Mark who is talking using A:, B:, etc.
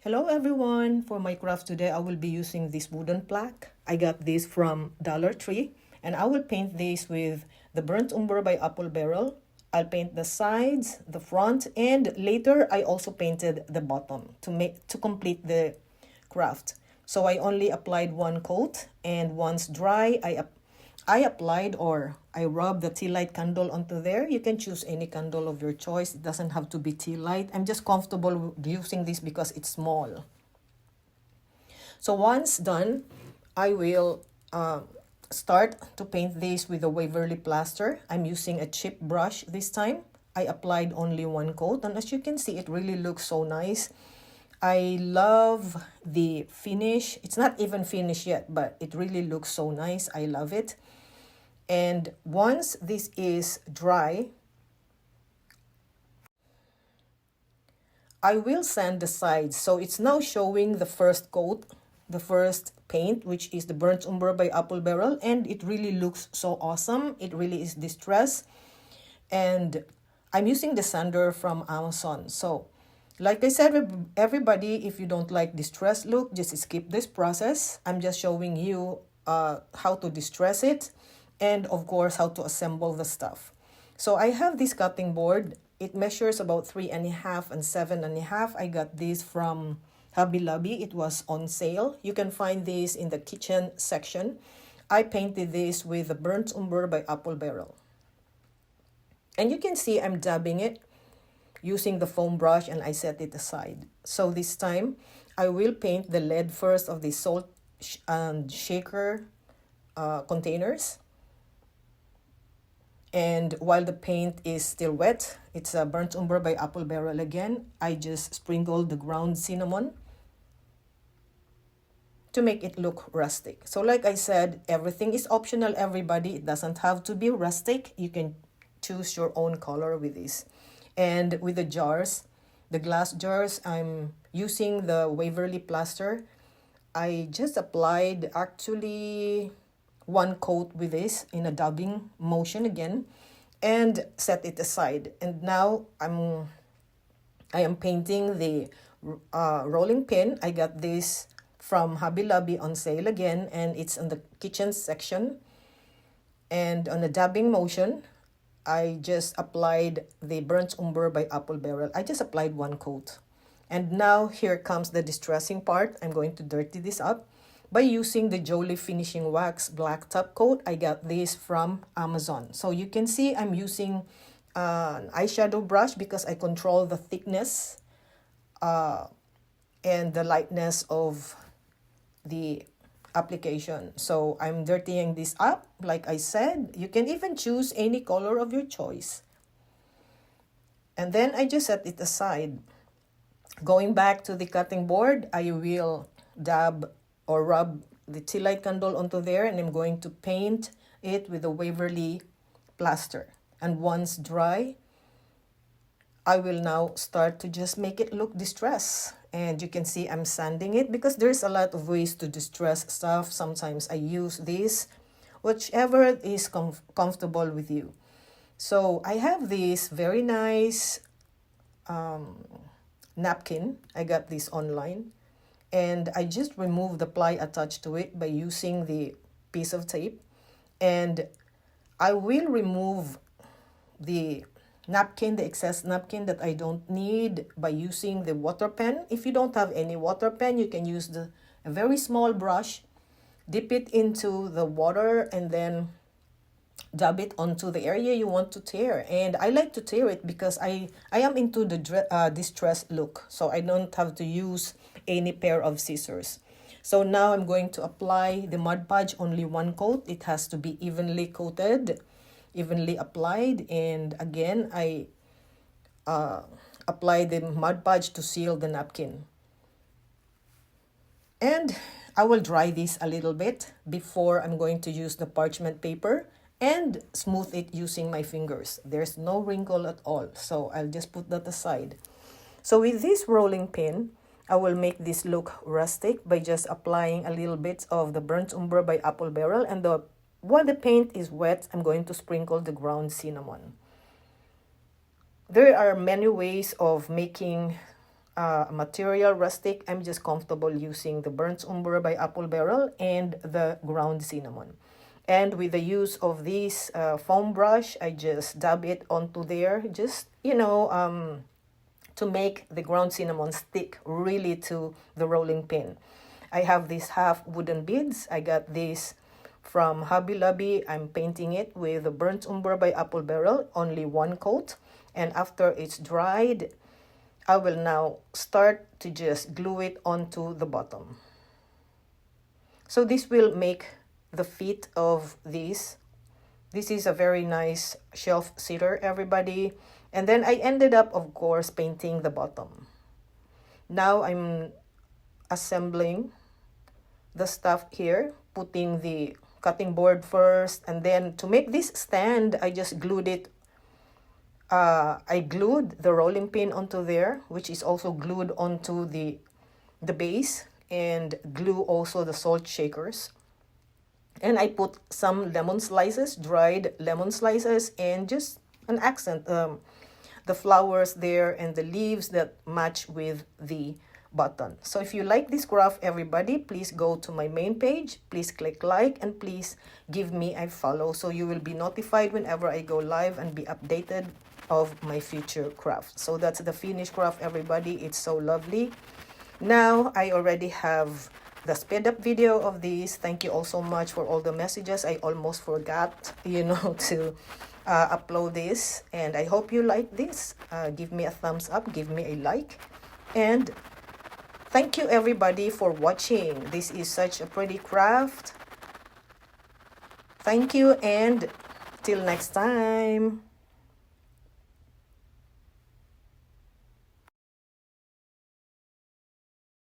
A: Hello everyone! For my craft today, I will be using this wooden plaque. I got this from Dollar Tree and I will paint this with the Burnt Umber by Apple Barrel. I'll paint the sides, the front, and later I also painted the bottom to complete the craft. So I only applied one coat, and once dry, I applied or I rubbed the tea light candle onto there. You can choose any candle of your choice. It doesn't have to be tea light. I'm just comfortable using this because it's small. So once done, I will start to paint this with a Waverly plaster. I'm using a cheap brush this time. I applied only one coat, and as you can see, it really looks so nice. I love the finish. It's not even finished yet, but it really looks so nice. I love it. And once this is dry, I will sand the sides. So it's now showing the first coat, the first paint, which is the Burnt Umber by Apple Barrel. And it really looks so awesome. It really is distressed. And I'm using the sander from Amazon. So like I said, everybody, if you don't like distress look, just skip this process. I'm just showing you how to distress it, and of course how to assemble the stuff. So I have this cutting board. It measures about 3.5 and 7.5. I got this from Hobby Lobby. It was on sale. You can find this in the kitchen section. I painted this with the Burnt Umber by Apple Barrel. And you can see I'm dabbing it using the foam brush, and I set it aside. So this time, I will paint the lid first of the salt and shaker containers. And while the paint is still wet, it's a Burnt Umber by Apple Barrel again. I just sprinkled the ground cinnamon to make it look rustic. So like I said, everything is optional, everybody. It doesn't have to be rustic. You can choose your own color with this. And with the jars, the glass jars, I'm using the Waverly plaster. I just applied actually one coat with this in a dabbing motion again and set it aside. And now I am painting the rolling pin. I got this from Hobby Lobby on sale again, and it's in the kitchen section. And on a dabbing motion, I just applied the Burnt Umber by Apple Barrel. I just applied one coat. And now here comes the distressing part. I'm going to dirty this up by using the Jolie Finishing Wax Black Top Coat. I got this from Amazon. So you can see I'm using an eyeshadow brush because I control the thickness and the lightness of the application. So I'm dirtying this up. Like I said, you can even choose any color of your choice. And then I just set it aside. Going back to the cutting board, I will dab or rub the tea light candle onto there, and I'm going to paint it with a Waverly plaster. And once dry, I will now start to just make it look distressed. And you can see I'm sanding it because there's a lot of ways to distress stuff. Sometimes I use this, whichever is comfortable with you. So I have this very nice napkin. I got this online. And I just removed the ply attached to it by using the piece of tape. And I will remove the napkin, the excess napkin that I don't need, by using the water pen. If you don't have any water pen, you can use a very small brush, dip it into the water, and then dab it onto the area you want to tear. And I like to tear it because I am into the distressed look, so I don't have to use any pair of scissors. So now I'm going to apply the Mod Podge, only one coat. It has to be evenly coated, evenly applied. And again, I apply the Mod Podge to seal the napkin. And I will dry this a little bit before I'm going to use the parchment paper and smooth it using my fingers. There's no wrinkle at all, so I'll just put that aside. So with this rolling pin, I will make this look rustic by just applying a little bit of the Burnt Umber by Apple Barrel, and while the paint is wet, I'm going to sprinkle the ground cinnamon. There are many ways of making material, rustic, I'm just comfortable using the Burnt Umber by Apple Barrel and the ground cinnamon. And with the use of this foam brush, I just dab it onto there, just, to make the ground cinnamon stick really to the rolling pin. I have these half wooden beads. I got this from Hobby Lobby. I'm painting it with the Burnt Umber by Apple Barrel, only one coat. And after it's dried, I will now start to just glue it onto the bottom. So this will make the feet of this. This is a very nice shelf sitter, everybody. And then I ended up, of course, painting the bottom. Now I'm assembling the stuff here, putting the cutting board first, and then to make this stand, I just glued it. I glued the rolling pin onto there, which is also glued onto the base, and glue also the salt shakers. And I put some lemon slices, dried lemon slices, and just an accent, the flowers there and the leaves that match with the button. So if you like this craft, everybody, please go to my main page. Please click like and please give me a follow so you will be notified whenever I go live and be updated of my future craft. So that's the finished craft, everybody. It's so lovely. Now I already have the speed up video of this. Thank you all so much for all the messages. I almost forgot, to upload this, and I hope you like this. Give me a thumbs up, give me a like, and thank you everybody for watching. This is such a pretty craft. Thank you, and till next time.